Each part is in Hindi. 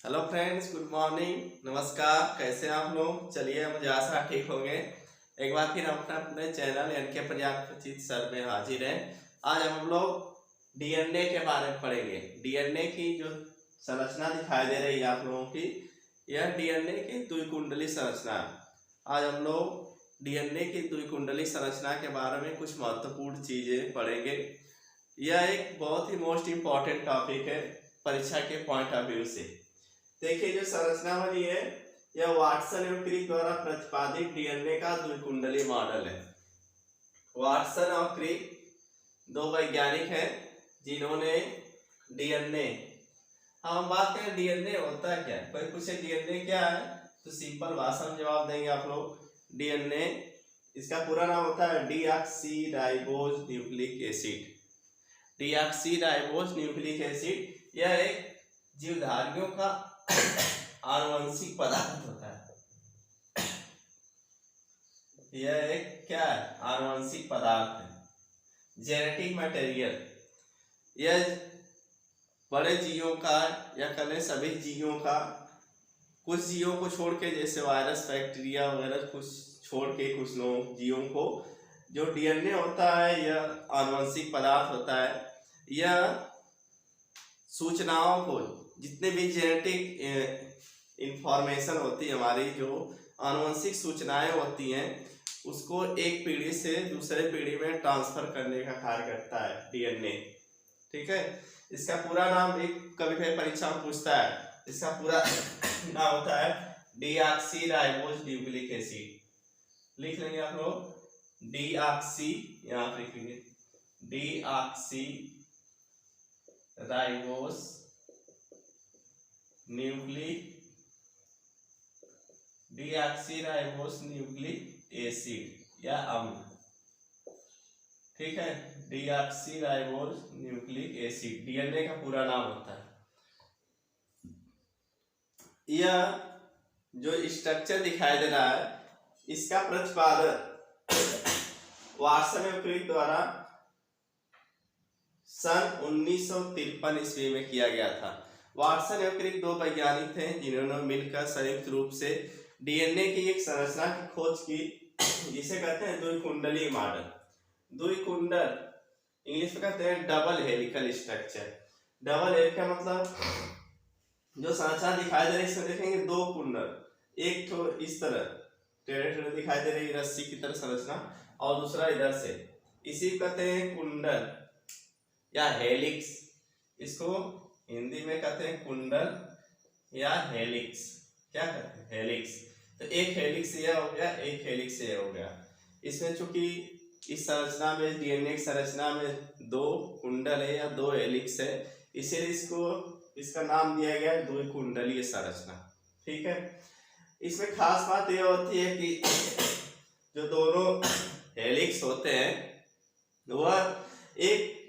हेलो फ्रेंड्स, गुड मॉर्निंग, नमस्कार। कैसे हैं आप लोग? चलिए, मुझे आशा ठीक होंगे। एक बार फिर हम अपने चैनल एनके प्रजापति सर में हाजिर हैं। आज हम लोग डीएनए के बारे में पढ़ेंगे। डीएनए की जो संरचना दिखाई दे रही है आप लोगों की, यह डीएनए की द्विकुंडली संरचना। आज हम लोग डीएनए की द्विकुंडली संरचना के बारे में कुछ महत्वपूर्ण चीजें पढ़ेंगे। यह एक बहुत ही मोस्ट इम्पॉर्टेंट टॉपिक है परीक्षा के पॉइंट ऑफ व्यू से। देखिए, जो संरचना बनी है यह वाटसन एवं क्रिक द्वारा प्रतिपादित डीएनए का द्विकुंडली मॉडल है। वाटसन और क्रिक दो वैज्ञानिक हैं जिन्होंने डीएनए, हम बात करें डीएनए होता है क्या। कोई पूछे डीएनए क्या है तो सिंपल भाषा में जवाब देंगे आप लोग। डीएनए, इसका पूरा नाम होता है deoxy ribose nucleic acid. Deoxy ribose nucleic acid यह एक जीवधारियों का आनुवंशिक पदार्थ होता है। यह एक क्या है? आनुवंशिक पदार्थ है, जेनेटिक मटेरियल। यह बड़े जीवों का या कहें सभी जीवों का, कुछ जीवों को छोड़ के, जैसे वायरस, बैक्टीरिया वगैरह कुछ छोड़ के, कुछ लोग जीवों को जो डीएनए होता है यह आनुवंशिक पदार्थ होता है। यह सूचनाओं को, जितने भी जेनेटिक इंफॉर्मेशन होती है, हमारी जो आनुवंशिक सूचनाएं होती हैं, उसको एक पीढ़ी से दूसरे पीढ़ी में ट्रांसफर करने का कार्य करता है डीएनए। ठीक है, इसका पूरा नाम एक कभी कभी परीक्षा में पूछता है, इसका पूरा नाम होता है डीऑक्सी राइबोज न्यूक्लिक एसिड। लिख लेंगे आप लोग, डीऑक्सी, यहाँ पर लिखेंगे deoxy ribose nucleic, deoxy ribose nucleic acid या अम्ल। ठीक है, deoxy ribose nucleic acid DNA का पूरा नाम होता है। यह जो स्ट्रक्चर दिखाई दे रहा है, इसका प्रतिपादन वाटसन एवं क्रिक द्वारा सन 1953 ईस्वी में किया गया था। वाटसन एवं क्रिक दो वैज्ञानिक थे जिन्होंने मिलकर संयुक्त रूप से डीएनए की एक संरचना की खोज की, जिसे कहते हैं द्विकुंडली मॉडल। द्विकुंडल इंग्लिश में कहते हैं double helical structure. Double helical का मतलब, जो संरचना दिखाई दे रही है इसमें देखेंगे दो कुंडल, एक तो इस तरह टेढ़े टेढ़े दिखाई दे रही रस्सी की तरह संरचना, और दूसरा इधर से, इसी कहते हैं कुंडल या हेलिक्स। इसको हिंदी में कहते हैं कुंडल या हेलिक्स। क्या कहते हैं? हेलिक्स। तो एक हेलिक्स यह हो गया, एक हेलिक्स यह हो गया। इसमें चूंकि इस संरचना में, डीएनए की संरचना में दो कुंडल है या दो हेलिक्स है, इसीलिए इसका नाम दिया गया है द्विकुंडलीय संरचना। ठीक है, इसमें खास बात यह होती है कि जो दोनों हेलिक्स होते हैं वह एक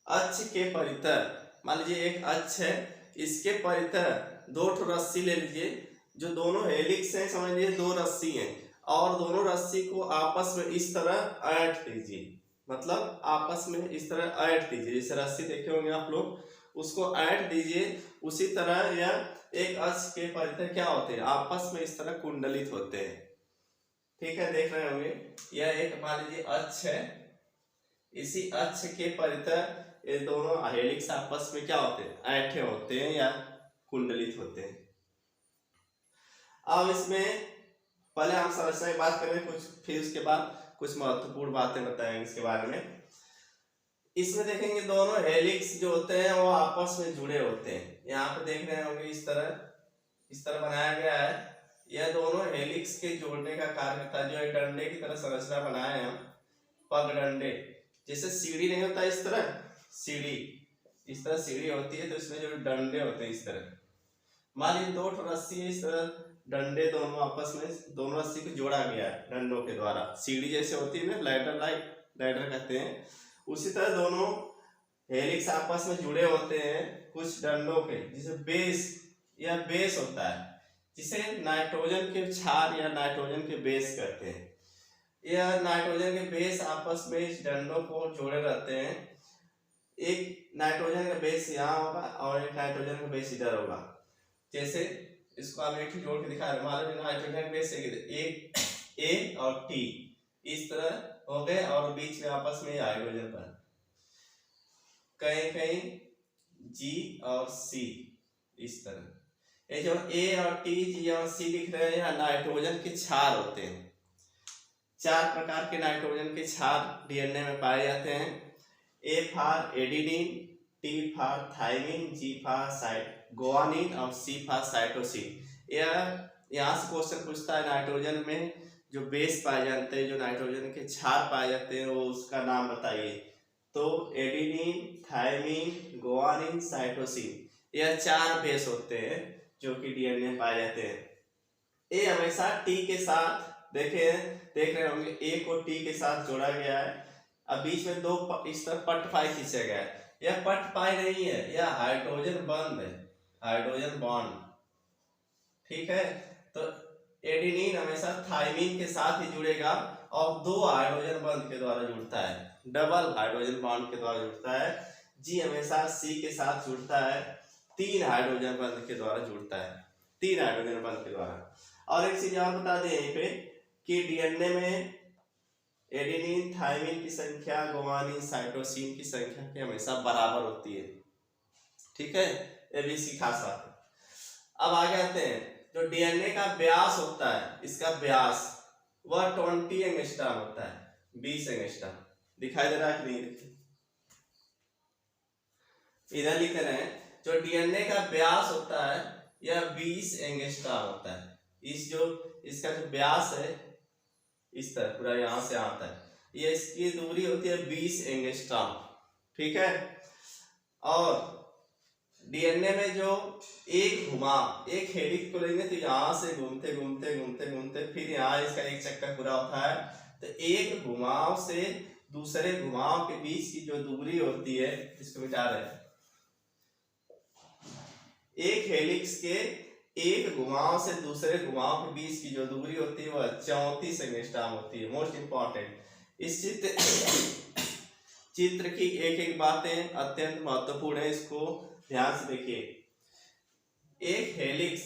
अक्ष के परितः, मान लीजिए एक अक्ष है, इसके परितः दो रस्सी ले लीजिए। जो दोनों हेलिक्स हैं, समझ लीजिए दो रस्सी हैं, और दोनों रस्सी को आपस में इस तरह ऐंठ दीजिए। मतलब आपस में इस तरह ऐंठ दीजिए, जैसे रस्सी देखे होंगे आप लोग, उसको ऐंठ दीजिए। उसी तरह यह एक अक्ष के परितः क्या होते हैं? आपस में इस तरह कुंडलित होते हैं। ठीक है, देख रहे होंगे, यह एक मान लीजिए अक्ष है, इसी अक्ष के परितः ये दोनों हेलिक्स आपस में क्या होते हैं? ऐंठे होते हैं या कुंडलित होते हैं। अब इसमें पहले हम संरचना की बात करें कुछ, फिर उसके बाद कुछ महत्वपूर्ण बातें बताएंगे इसके बारे में। इसमें देखेंगे दोनों हेलिक्स जो होते हैं वो आपस में जुड़े होते हैं। यहाँ पे देख रहे होंगे इस तरह बनाया गया है। यह दोनों हेलिक्स के जोड़ने का कार्य करता है। जो एक डंडे की तरह संरचना बनाए हैं हम, पगडंडे, जैसे सीढ़ी नहीं होता इस तरह, सीढ़ी इस तरह सीढ़ी होती है, तो इसमें जो डंडे होते हैं इस तरह, मान लीजिए दो रस्सी है, इस तरह डंडे दोनों आपस में, दोनों रस्सी को जोड़ा गया है डंडों के द्वारा। सीढ़ी जैसे होती है ना, लैडर कहते हैं, उसी तरह दोनों हेलिक्स आपस में जुड़े होते हैं कुछ डंडों के, जिसे बेस, यह बेस होता है, जिसे नाइट्रोजन के क्षार या नाइट्रोजन के बेस कहते हैं। यह नाइट्रोजन के बेस आपस में इस डंडों को जोड़े रहते हैं। एक नाइट्रोजन का बेस यहाँ होगा और एक नाइट्रोजन का बेस इधर होगा। जैसे इसको आप एक जोड़ के दिखा रहे, मान लो नाइट्रोजन बेस ए और टी इस तरह हो गए और बीच में आपस में हाइड्रोजन बन, कहीं कहीं जी और सी इस तरह। ये जो ए और टी, जी और सी दिख रहे हैं यहाँ नाइट्रोजन के क्षार होते हैं। 4 प्रकार के नाइट्रोजन के क्षार डीएनए में पाए जाते हैं। A for adenine, T for thymine, G for guanine और सी फॉर साइटोसिन। यहाँ से क्वेश्चन पूछता है नाइट्रोजन में जो बेस पाए जाते हैं, जो नाइट्रोजन के क्षार पाए जाते हैं, वो उसका नाम बताइए। तो एडिनिन, थाइमिन, गुआनिन, साइटोसिन, यह 4 बेस होते हैं जो कि डीएनए में पाए जाते हैं। ए हमेशा टी के साथ देख रहे होंगे, ए को टी के साथ जोड़ा गया है। अब बीच में 2 इस तरह पट पाई खींचा गया है। यह पट पाई नहीं है, यह हाइड्रोजन बंद है, हाइड्रोजन बॉन्ड। ठीक है, तो एडिनिन हमेशा थाइमिन के साथ ही जुड़ेगा और 2 हाइड्रोजन बंद के द्वारा जुड़ता है, डबल हाइड्रोजन बॉन्ड के द्वारा जुड़ता है। जी हमेशा सी के साथ जुड़ता है, 3 हाइड्रोजन बंद के द्वारा जुड़ता है, 3 हाइड्रोजन बंद के द्वारा। और एक चीज और बता दें यहीं पे कि डीएनए में एडेनिन, थाइमिन की संख्या, गुआनिन, साइटोसिन की संख्या की हमेशा बराबर होती है। ठीक है, ये भी इसकी खास बात है। अब आगे आते हैं, जो डीएनए का व्यास होता है, इसका व्यास वह 20 एंगस्ट्रॉम होता है, 20 एंगस्ट्रॉम। दिखाई दे रहा है कि नहीं? इधर लिख रहे हैं, जो डीएनए का व्यास होता है यह 20 एंगस्ट्रॉम होता है। इसका जो व्यास है इस तरह पूरा यहां से आता है, ये इसकी दूरी होती है 20 एंगस्ट्रॉम। ठीक है, और डीएनए में जो एक घुमाव, एक हेलिक्स को लेंगे तो यहां से घूमते घूमते घूमते घूमते फिर यहाँ इसका एक चक्कर पूरा होता है। तो एक घुमाव से दूसरे घुमाव के बीच की जो दूरी होती है, इसको मिटा रहे हैं, एक हेलिक्स के एक घुमाव से दूसरे घुमाव के बीच की जो दूरी होती है वह 34 एंगस्ट्रॉम होती है। मोस्ट इंपॉर्टेंट, इस चित्र की एक एक बातें अत्यंत महत्वपूर्ण है, इसको ध्यान से देखिए। एक हेलिक्स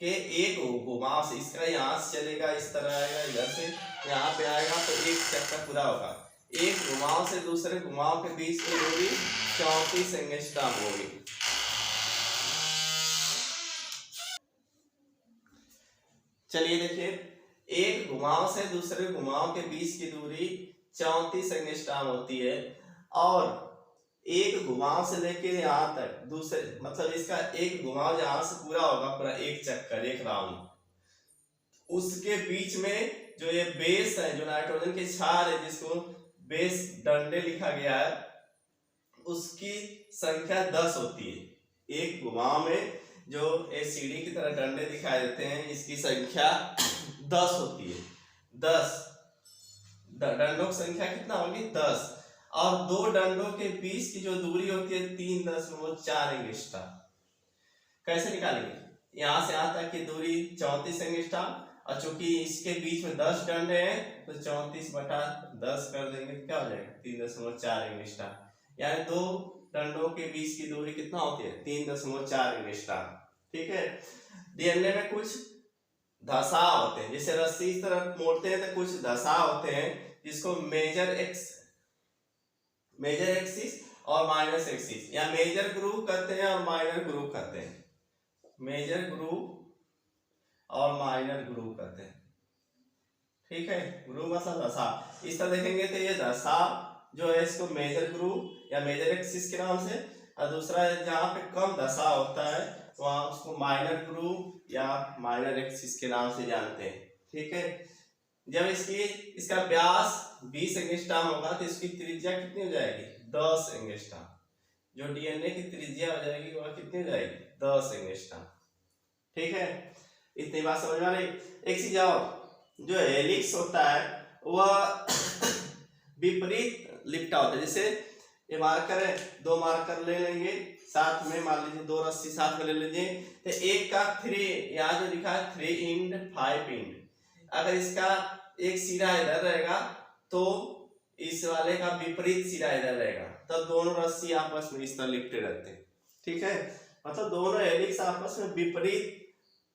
के एक घुमाव से, इसका यहाँ से चलेगा, इस तरह आएगा, इधर से यहाँ पे आएगा, तो एक चक्कर पूरा होगा। एक घुमाव से दूसरे घुमाव के बीच की दूरी 34 एंगस्ट्रॉम होगी। चलिए देखिए, एक घुमाव से दूसरे घुमाव के बीच की दूरी 34 एंगस्ट्रॉम होती है, और एक घुमाव से लेके यहाँ तक दूसरे, मतलब इसका एक घुमाव जहां से पूरा होगा, पूरा एक चक्कर, एक राउंड, उसके बीच में जो ये बेस है, जो नाइट्रोजन के क्षार है, जिसको बेस डंडे लिखा गया है, उसकी संख्या 10 होती है। एक घुमाव में जो सीढ़ी की तरह डंडे दिखाई देते हैं, इसकी संख्या 10 होती है। 10 डंडों की संख्या कितना होगी? 10। और 2 डंडों के बीच की जो दूरी होती है 3.4 एंगस्ट्रॉम। कैसे निकालेंगे? यहां से यहां तक की दूरी 34 एंगस्ट्रॉम, और चूंकि इसके बीच में 10 डंडे हैं तो 34/10 कर देंगे तो क्या हो जाएगा? 3.4 एंगस्ट्रॉम। यानी 2 डंडों के बीच की दूरी कितना होती है? 3.4 एंगस्ट्रॉम। ठीक है, डीएनए में कुछ धसाव होते हैं, जैसे रस्सी इस तरह मोड़ते हैं तो कुछ धसाव होते हैं, जिसको मेजर एक्सिस और माइनस एक्सिस, या मेजर ग्रुप कहते हैं और माइनर ग्रुप कहते हैं। मेजर ग्रुप और माइनर ग्रुप कहते हैं। ठीक है, ग्रुप मतलब धसाव। इस तरह देखेंगे तो ये धसाव जो है इसको मेजर ग्रुप या मेजर एक्सिस के नाम से, और दूसरा जहाँ पे कम धसाव होता है वहां उसको माइनर ग्रुप या माइनर एक्सिस के नाम से जानते हैं। ठीक है, जब इसका व्यास 20 एंगस्ट्रॉम होगा तो इसकी त्रिज्या कितनी हो जाएगी? 10 एंगस्ट्रॉम। जो डीएनए की त्रिज्या हो जाएगी वह कितनी हो जाएगी? 10 एंगस्ट्रॉम। ठीक है, इतनी बात समझ में आ रही? एक चीज और, जो हेलिक्स होता है वह विपरीत लिपटा होता है। जैसे ये मार्कर है, 2 मार्कर ले लेंगे साथ में, मान लीजिए 2 रस्सी साथ में ले लीजिए, तो एक का 3, यहाँ जो लिखा है 3 इंड 5 इंड, अगर इसका एक सिरा इधर रहेगा तो इस वाले का विपरीत सिरा इधर रहेगा, तब दोनों रस्सी आपस में इस तरह लिपटे रहते हैं। ठीक है, मतलब दोनों हेलिक्स आपस में विपरीत,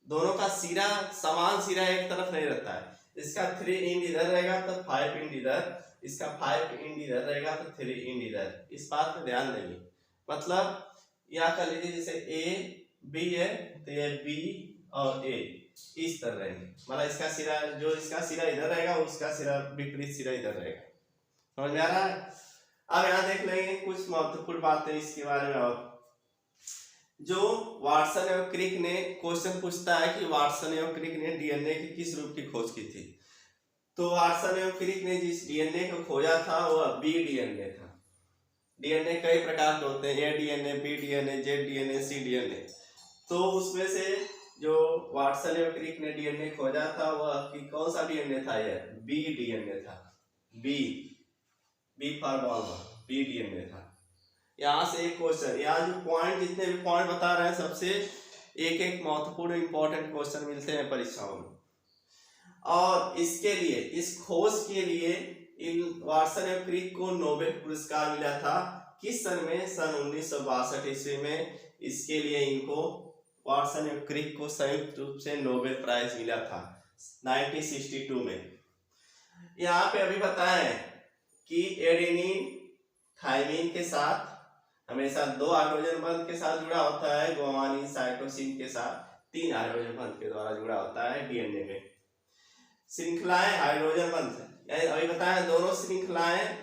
दोनों का सिरा समान सिरा एक तरफ नहीं रहता है। इसका 3 इंड इधर रहेगा तो 5 इंड इधर, इसका 5 इंड इधर रहेगा तो 3 इंड इधर। इस बात पे ध्यान देंगे। मतलब यहाँ कर लीजिए जैसे ए बी है तो ये बी और ए इस तरह रहेंगे। मतलब इसका सिरा, जो इसका सिरा इधर रहेगा उसका सिरा विपरीत सिरा इधर रहेगा। समझ में आ रहा है? अब यहाँ देख लेंगे कुछ महत्वपूर्ण बातें इसके बारे में। और जो वाटसन एवं क्रिक ने क्वेश्चन पूछता है कि वाटसन एवं क्रिक ने डीएनए की किस रूप की खोज की थी। तो वाटसन एवं क्रिक ने जिस डीएनए को खोजा था वह बी डीएनए था। डीएनए कई प्रकार के होते हैं, A DNA, B DNA, Z DNA, C DNA. तो उसमें से जो वाटसन एवं क्रिक ने डीएनए खोजा था वह कि कौन सा डीएनए था? यह बी डीएनए था। B for ball, B DNA था। यहाँ से एक क्वेश्चन, यहाँ जो पॉइंट, जितने भी पॉइंट बता रहे हैं सबसे एक एक महत्वपूर्ण इंपॉर्टेंट क्वेश्चन मिलते हैं परीक्षाओं में। और इसके लिए, इस खोज के लिए इन वाटसन एवं क्रिक को नोबेल पुरस्कार मिला था। किस सन में? सन 1962 ईस्वी में। इसके लिए इनको, वाटसन एवं क्रिक को संयुक्त रूप से नोबेल प्राइज मिला था 1962 में। यहाँ पे अभी बताएं कि एडेनिन थाइमिन के साथ हमेशा 2 हाइड्रोजन बंध के साथ जुड़ा होता है, गुआनिन साइटोसिन के साथ 3 हाइड्रोजन बंध के द्वारा जुड़ा होता है डीएनए में। श्रृंखलाएं हाइड्रोजन बंध, अभी बताया दोनों श्रृंखलाएं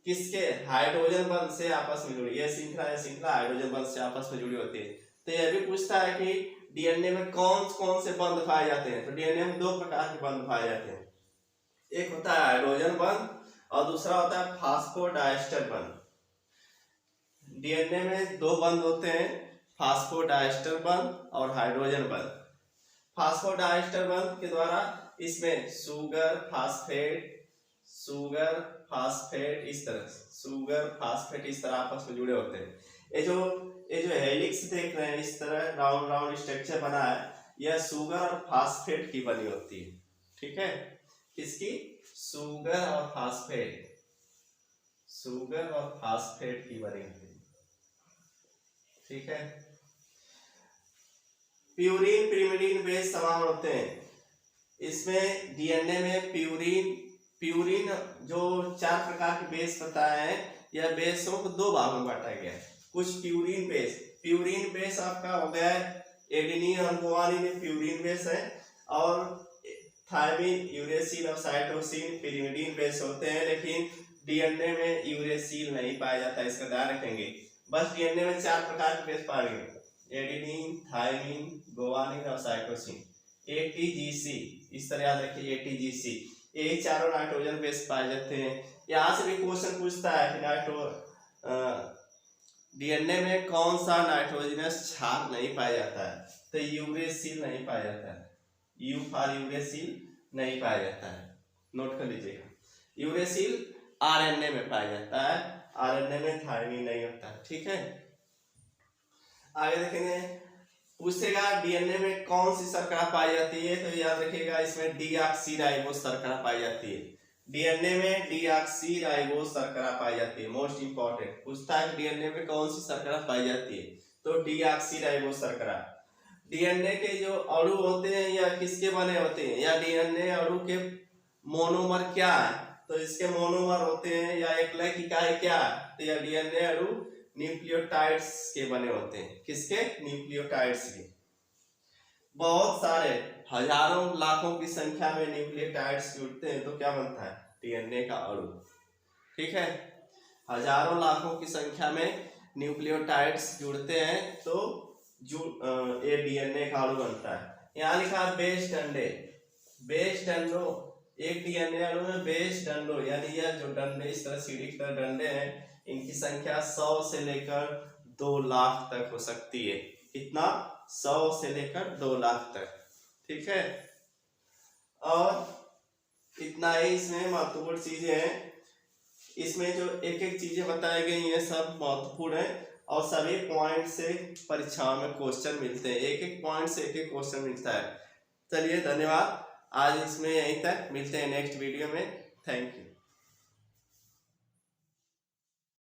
किसके? हाइड्रोजन बंध से आपस में जुड़ी। ये श्रृंखला हाइड्रोजन बंध से आपस में जुड़ी होती है। तो यह भी पूछता है कि डीएनए में कौन कौन से बंध पाए जाते हैं। तो डीएनए में 2 प्रकार के बंध पाए जाते हैं, एक होता है हाइड्रोजन बंध और दूसरा होता है फास्फोडाइस्टर बंध। डीएनए में 2 बंध होते हैं, फास्फोडाइस्टर बंध और हाइड्रोजन बंध। फास्फोडाइस्टर बंध के द्वारा इसमें शुगर फास्फेट इस तरह, शुगर फास्फेट इस तरह आपस में जुड़े होते हैं। ये जो हेलिक्स देख रहे हैं, इस तरह राउंड राउंड स्ट्रक्चर बना है, यह शुगर और फास्फेट की बनी होती है। ठीक है, किसकी? शुगर और फास्फेट की बनी होती है। ठीक है। प्यूरिन पिरिमिडिन बेस समान होते हैं। इसमें डीएनए में प्यूरिन जो 4 प्रकार के बेस बताए हैं, यह बेसों को 2 भागों में बांटा गया है। कुछ प्यूरिन बेस आपका हो गया है एडेनिन और गुआनिन प्यूरिन बेस है, और थायमिन, यूरेसिल और साइटोसिन पिरिमिडिन बेस होते हैं। लेकिन डीएनए में यूरेसिल नहीं पाया जाता, इसका ध्यान रखेंगे। बस डीएनए में 4 प्रकार के बेस पाए गए, एडेनिन, थायमिन, गुआनिन और साइटोसिन। एटीजीसी, इस तरह याद रखिए, एटीजीसी, यही चारों नाइट्रोजन बेस पाए जाते हैं। यहाँ से भी क्वेश्चन पूछता है कि डीएनए में कौन सा नाइट्रोजनस क्षार नहीं पाया जाता है। तो यूरेसिल नहीं पाया जाता है, यू फॉर यूरेसिल नहीं पाया जाता है, नोट कर लीजिएगा। यूरेसिल आरएनए में पाया जाता है, आरएनए में थायमिन नहीं होता है। ठीक है, आगे देखेंगे, पूछेगा डीएनए में कौन सी शर्करा पाई जाती है। तो याद रखिएगा इसमें डीऑक्सीराइबोस शर्करा पाई जाती है। डीएनए में डीऑक्सीराइबोस शर्करा पाई जाती है, मोस्ट इंपॉर्टेंट। पूछता है डीएनए में कौन सी शर्करा पाई जाती है, तो डीऑक्सीराइबोस शर्करा। डीएनए के जो अणु होते हैं या किसके बने होते हैं, या डीएनए अणु के मोनोमर क्या है, तो इसके मोनोमर होते हैं या एकलक इकाई क्या है, तो यह डीएनए अणु न्यूक्लियोटाइड्स के बने होते हैं। किसके? न्यूक्लियोटाइड्स के। बहुत सारे हजारों लाखों की संख्या में न्यूक्लियोटाइड्स जुड़ते हैं तो क्या बनता है? डीएनए का अणु। ठीक है, हजारों लाखों की संख्या में न्यूक्लियोटाइड्स जुड़ते हैं तो ये डीएनए का अणु बनता है। यहाँ लिखा है बेस डंडे, बेस डंडो, एक डीएनए अणु में बेस डंडो, यानी यह जो डंडे इस तरह सीढ़ी की तरह डंडे हैं, इनकी संख्या 100 से लेकर 2 लाख तक हो सकती है। कितना? 100 से लेकर 2 लाख तक। ठीक है, और इतना ही इसमें महत्वपूर्ण चीजें हैं। इसमें जो एक एक चीजें बताई गई हैं सब महत्वपूर्ण है, और सभी पॉइंट से परीक्षाओं में क्वेश्चन मिलते हैं, एक एक पॉइंट से एक एक क्वेश्चन मिलता है। चलिए धन्यवाद, आज इसमें यहीं तक, मिलते हैं नेक्स्ट वीडियो में। Thank you.